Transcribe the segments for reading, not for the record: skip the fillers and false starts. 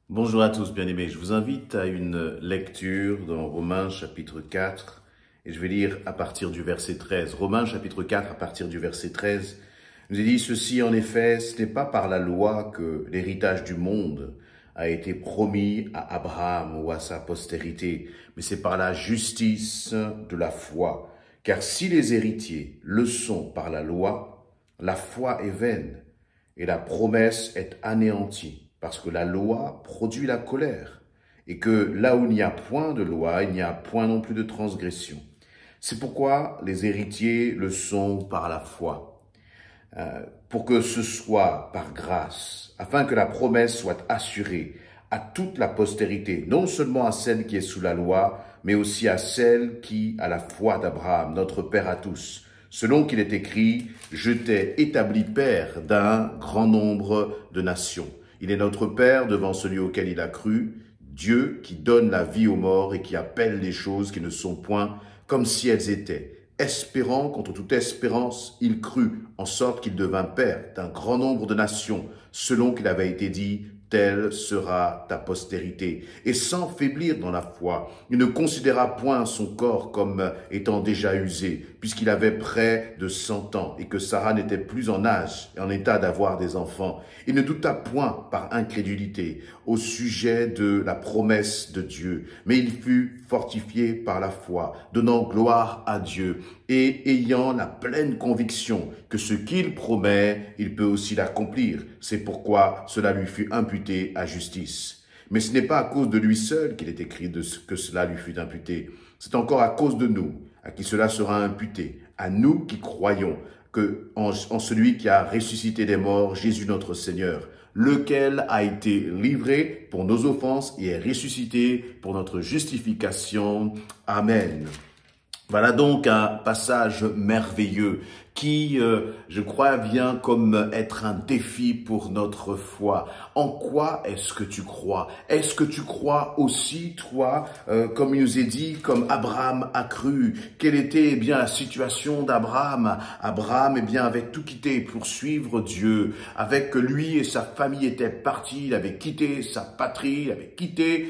Bonjour à tous, bien-aimés. Je vous invite à une lecture dans Romains chapitre 4 et je vais lire à partir du verset 13. Romains chapitre 4 à partir du verset 13 nous est dit: ceci en effet, ce n'est pas par la loi que l'héritage du monde a été promis à Abraham ou à sa postérité, mais c'est par la justice de la foi. Car si les héritiers le sont par la foi est vaine et la promesse est anéantie. Parce que la loi produit la colère, et que là où il n'y a point de loi, il n'y a point non plus de transgression. C'est pourquoi les héritiers le sont par la foi, pour que ce soit par grâce, afin que la promesse soit assurée à toute la postérité, non seulement à celle qui est sous la loi, mais aussi à celle qui a la foi d'Abraham, notre Père à tous. Selon qu'il est écrit, « Je t'ai établi père d'un grand nombre de nations ». Il est notre Père devant celui auquel il a cru, Dieu qui donne la vie aux morts et qui appelle les choses qui ne sont point comme si elles étaient. Espérant contre toute espérance, il crut, en sorte qu'il devint Père d'un grand nombre de nations, selon qu'il avait été dit, telle sera ta postérité. Et sans faiblir dans la foi, il ne considéra point son corps comme étant déjà usé, puisqu'il avait près de 100 ans, et que Sarah n'était plus en âge et en état d'avoir des enfants. Il ne douta point par incrédulité au sujet de la promesse de Dieu, mais il fut fortifié par la foi, donnant gloire à Dieu, et ayant la pleine conviction que ce qu'il promet, il peut aussi l'accomplir. C'est pourquoi cela lui fut imputé à justice. Mais ce n'est pas à cause de lui seul qu'il est écrit que cela lui fut imputé. C'est encore à cause de nous, à qui cela sera imputé, à nous qui croyons en celui qui a ressuscité des morts, Jésus notre Seigneur, lequel a été livré pour nos offenses et est ressuscité pour notre justification. Amen. Voilà donc un passage merveilleux qui, je crois, vient comme être un défi pour notre foi. En quoi est-ce que tu crois? Est-ce que tu crois aussi, toi, comme il nous est dit, comme Abraham a cru? Quelle était eh bien la situation d'Abraham? Abraham, eh bien, avait tout quitté pour suivre Dieu. Avec lui et sa famille étaient partis, il avait quitté sa patrie, il avait quitté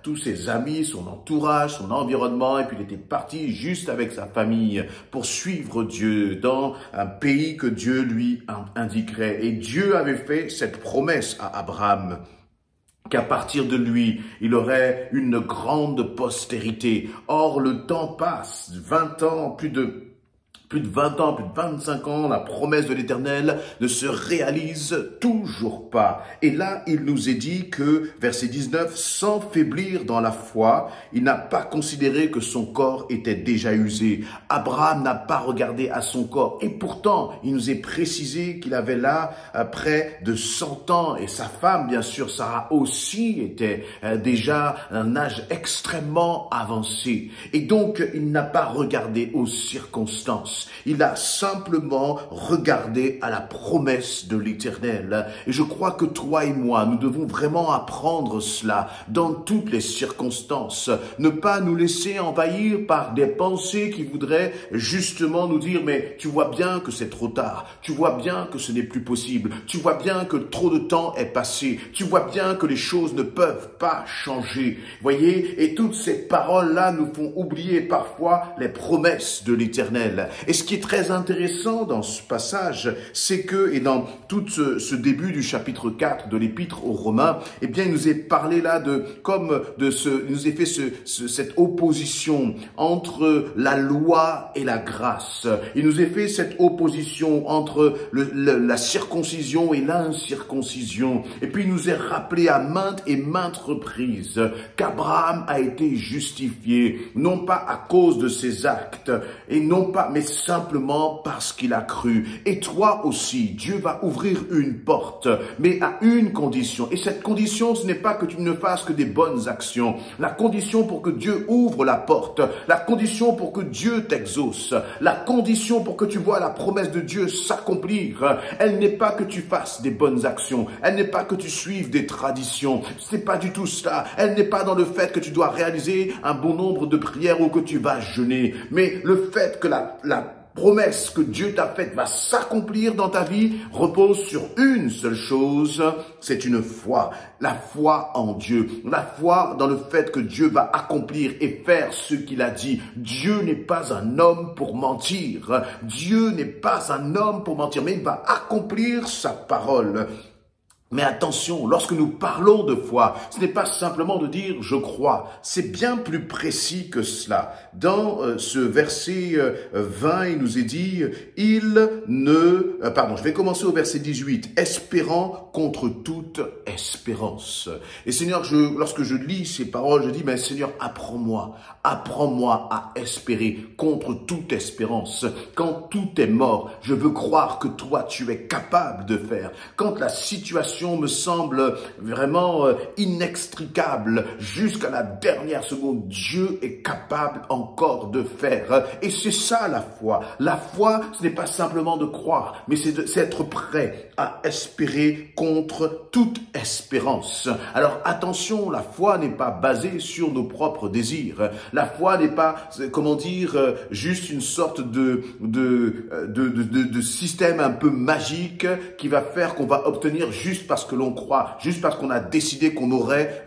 tous ses amis, son entourage, son environnement, et puis il était parti juste avec sa famille pour suivre Dieu dans un pays que Dieu lui indiquerait. Et Dieu avait fait cette promesse à Abraham qu'à partir de lui, il aurait une grande postérité. Or, le temps passe, 20 ans, plus de 20 ans, plus de 25 ans, la promesse de l'Éternel ne se réalise toujours pas. Et là, il nous est dit que, verset 19, sans faiblir dans la foi, il n'a pas considéré que son corps était déjà usé. Abraham n'a pas regardé à son corps. Et pourtant, il nous est précisé qu'il avait là près de 100 ans. Et sa femme, bien sûr, Sarah aussi était déjà un âge extrêmement avancé. Et donc, il n'a pas regardé aux circonstances. Il a simplement regardé à la promesse de l'Éternel. Et je crois que toi et moi, nous devons vraiment apprendre cela dans toutes les circonstances. Ne pas nous laisser envahir par des pensées qui voudraient justement nous dire « mais tu vois bien que c'est trop tard, tu vois bien que ce n'est plus possible, tu vois bien que trop de temps est passé, tu vois bien que les choses ne peuvent pas changer. » Voyez, et toutes ces paroles-là nous font oublier parfois les promesses de l'Éternel. Et ce qui est très intéressant dans ce passage, c'est que, et dans tout ce début du chapitre 4 de l'épître aux Romains, eh bien, il nous est parlé là il nous est fait cette opposition entre la loi et la grâce. Il nous est fait cette opposition entre la circoncision et l'incirconcision. Et puis, il nous est rappelé à maintes et maintes reprises qu'Abraham a été justifié, non pas à cause de ses actes, et non pas, mais simplement parce qu'il a cru. Et toi aussi, Dieu va ouvrir une porte, mais à une condition. Et cette condition, ce n'est pas que tu ne fasses que des bonnes actions. La condition pour que Dieu ouvre la porte, la condition pour que Dieu t'exauce, la condition pour que tu vois la promesse de Dieu s'accomplir, elle n'est pas que tu fasses des bonnes actions, elle n'est pas que tu suives des traditions, c'est pas du tout cela. Elle n'est pas dans le fait que tu dois réaliser un bon nombre de prières ou que tu vas jeûner, mais le fait que la promesse que Dieu t'a faite va s'accomplir dans ta vie repose sur une seule chose, c'est une foi. La foi en Dieu, la foi dans le fait que Dieu va accomplir et faire ce qu'il a dit. Dieu n'est pas un homme pour mentir. Dieu n'est pas un homme pour mentir, mais il va accomplir sa parole. Mais attention, lorsque nous parlons de foi, ce n'est pas simplement de dire « je crois ». C'est bien plus précis que cela. Dans ce verset 20, il nous est dit « je vais commencer au verset 18. « Espérant contre toute espérance ». Et Seigneur, lorsque je lis ces paroles, je dis « mais Seigneur, apprends-moi à espérer contre toute espérance. Quand tout est mort, je veux croire que toi, tu es capable de faire. Quand la situation me semble vraiment inextricable jusqu'à la dernière seconde, Dieu est capable encore de faire. Et c'est ça la foi. La foi, ce n'est pas simplement de croire, mais c'est être prêt à espérer contre toute espérance. Alors attention, la foi n'est pas basée sur nos propres désirs. La foi n'est pas, comment dire, juste une sorte de système un peu magique qui va faire qu'on va obtenir juste parce que l'on croit, juste parce qu'on a décidé qu'on aurait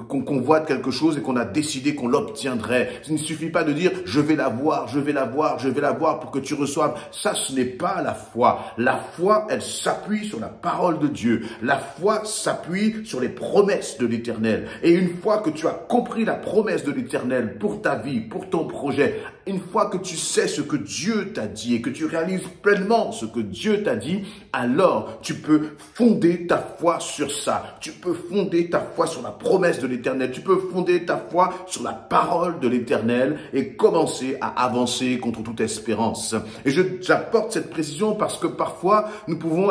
qu'on voit quelque chose et qu'on a décidé qu'on l'obtiendrait. Il ne suffit pas de dire je vais l'avoir, je vais l'avoir, je vais l'avoir pour que tu reçoives. Ça, ce n'est pas la foi. La foi, elle s'appuie sur la parole de Dieu. La foi s'appuie sur les promesses de l'Éternel. Et une fois que tu as compris la promesse de l'Éternel pour ta vie, pour ton projet, une fois que tu sais ce que Dieu t'a dit et que tu réalises pleinement ce que Dieu t'a dit, alors tu peux fonder ta foi sur ça. Tu peux fonder ta foi sur la promesse de l'Éternel. Tu peux fonder ta foi sur la parole de l'Éternel et commencer à avancer contre toute espérance. Et j'apporte cette précision parce que parfois, nous pouvons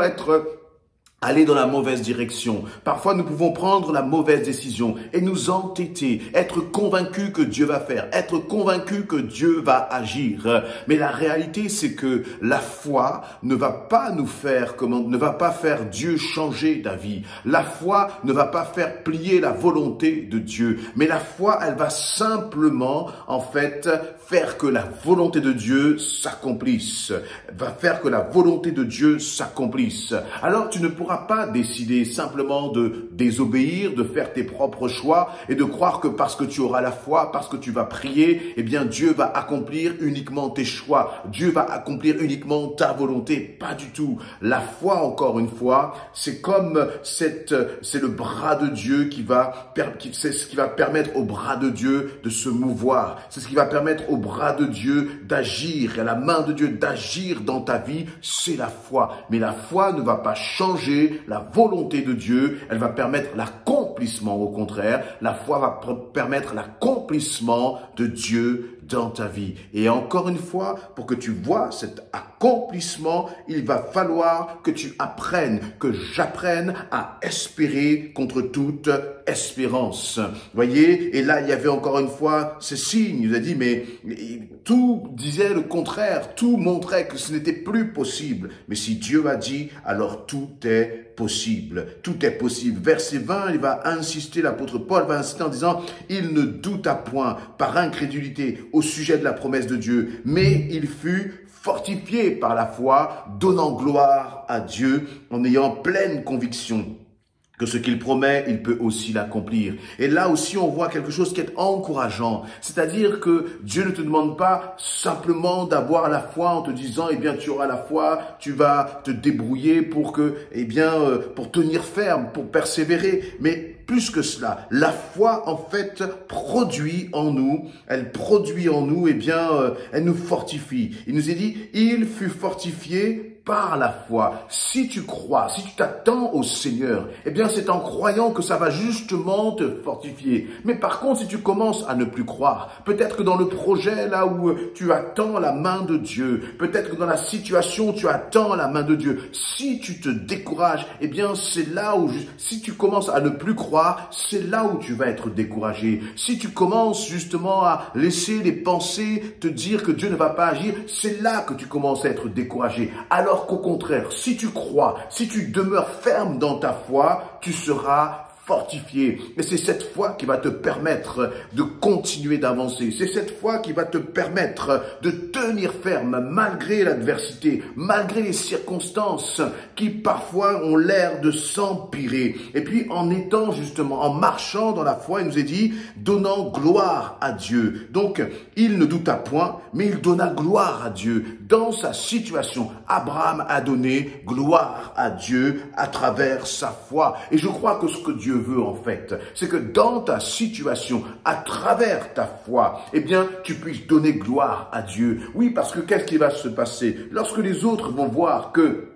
aller dans la mauvaise direction. Parfois, nous pouvons prendre la mauvaise décision et nous entêter, être convaincus que Dieu va faire, être convaincus que Dieu va agir. Mais la réalité, c'est que la foi ne va pas ne va pas faire Dieu changer d'avis. La foi ne va pas faire plier la volonté de Dieu. Mais la foi, elle va simplement, en fait, faire que la volonté de Dieu s'accomplisse. Va faire que la volonté de Dieu s'accomplisse. Alors, tu ne pourras pas décider simplement de désobéir, de faire tes propres choix et de croire que parce que tu auras la foi, parce que tu vas prier, eh bien Dieu va accomplir uniquement tes choix. Dieu va accomplir uniquement ta volonté. Pas du tout. La foi, encore une fois, c'est comme c'est le bras de Dieu c'est ce qui va permettre au bras de Dieu de se mouvoir. C'est ce qui va permettre au bras de Dieu d'agir, à la main de Dieu d'agir dans ta vie. C'est la foi. Mais la foi ne va pas changer la volonté de Dieu, elle va permettre l'accomplissement. Au contraire, la foi va permettre l'accomplissement de Dieu dans ta vie. Et encore une fois, pour que tu vois cet accomplissement, il va falloir que tu apprennes, que j'apprenne à espérer contre toute espérance. Voyez, et là, il y avait encore une fois ce signe. Il nous a dit, mais tout disait le contraire. Tout montrait que ce n'était plus possible. Mais si Dieu a dit, alors tout est possible. Tout est possible. Verset 20, il va insister, l'apôtre Paul va insister en disant, il ne douta point par incrédulité au sujet de la promesse de Dieu, mais il fut fortifié par la foi, donnant gloire à Dieu en ayant pleine conviction que ce qu'il promet, il peut aussi l'accomplir. Et là aussi, on voit quelque chose qui est encourageant. C'est-à-dire que Dieu ne te demande pas simplement d'avoir la foi en te disant, eh bien, tu auras la foi, tu vas te débrouiller pour pour tenir ferme, pour persévérer. Mais plus que cela, la foi, en fait, produit en nous, elle nous fortifie. Il nous est dit, il fut fortifié par la foi. Si tu crois, si tu t'attends au Seigneur, eh bien c'est en croyant que ça va justement te fortifier. Mais par contre, si tu commences à ne plus croire, peut-être que dans le projet là où tu attends la main de Dieu, peut-être que dans la situation où tu attends la main de Dieu, si tu te décourages, eh bien c'est là où, si tu commences à ne plus croire, c'est là où tu vas être découragé. Si tu commences justement à laisser les pensées te dire que Dieu ne va pas agir, c'est là que tu commences à être découragé. Alors qu'au contraire, si tu crois, si tu demeures ferme dans ta foi, tu seras fortifié. Et c'est cette foi qui va te permettre de continuer d'avancer. C'est cette foi qui va te permettre de tenir ferme malgré l'adversité, malgré les circonstances qui parfois ont l'air de s'empirer. Et puis en étant justement, en marchant dans la foi, il nous est dit, donnant gloire à Dieu. Donc il ne douta point, mais il donna gloire à Dieu. Dans sa situation, Abraham a donné gloire à Dieu à travers sa foi. Et je crois que ce que Dieu veut en fait, c'est que dans ta situation, à travers ta foi, eh bien, tu puisses donner gloire à Dieu. Oui, parce que qu'est-ce qui va se passer? Lorsque les autres vont voir que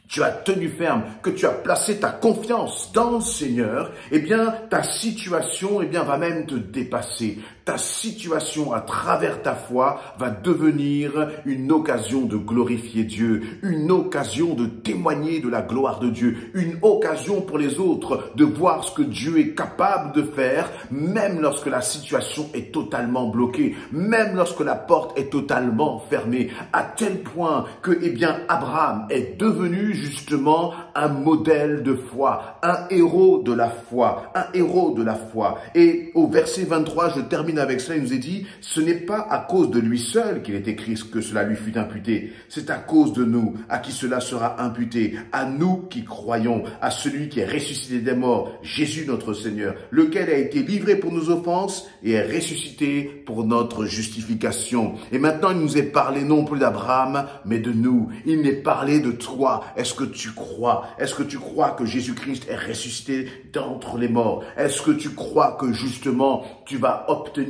tu as tenu ferme, que tu as placé ta confiance dans le Seigneur, eh bien, ta situation, eh bien, va même te dépasser. Ta situation, à travers ta foi, va devenir une occasion de glorifier Dieu, une occasion de témoigner de la gloire de Dieu, une occasion pour les autres de voir ce que Dieu est capable de faire, même lorsque la situation est totalement bloquée, même lorsque la porte est totalement fermée, à tel point que, eh bien, Abraham est devenu justement un modèle de foi, un héros de la foi, un héros de la foi. Et au verset 23, je termine avec cela, il nous est dit, ce n'est pas à cause de lui seul qu'il est écrit que cela lui fut imputé, c'est à cause de nous, à qui cela sera imputé, à nous qui croyons, à celui qui est ressuscité des morts, Jésus notre Seigneur, lequel a été livré pour nos offenses et est ressuscité pour notre justification. Et maintenant, il nous est parlé non plus d'Abraham, mais de nous. Il n'est parlé de toi. Est-ce que tu crois? Est-ce que tu crois que Jésus-Christ est ressuscité d'entre les morts? Est-ce que tu crois que justement tu vas obtenir,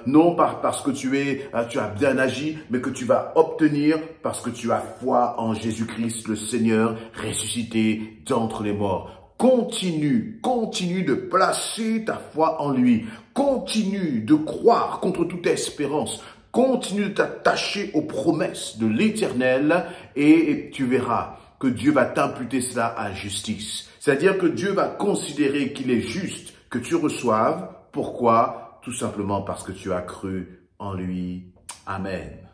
non pas parce que tu as bien agi, mais que tu vas obtenir parce que tu as foi en Jésus-Christ, le Seigneur, ressuscité d'entre les morts. Continue de placer ta foi en lui. Continue de croire contre toute espérance. Continue de t'attacher aux promesses de l'Éternel et tu verras que Dieu va t'imputer cela à justice. C'est-à-dire que Dieu va considérer qu'il est juste que tu reçoives. Pourquoi? Tout simplement parce que tu as cru en lui. Amen.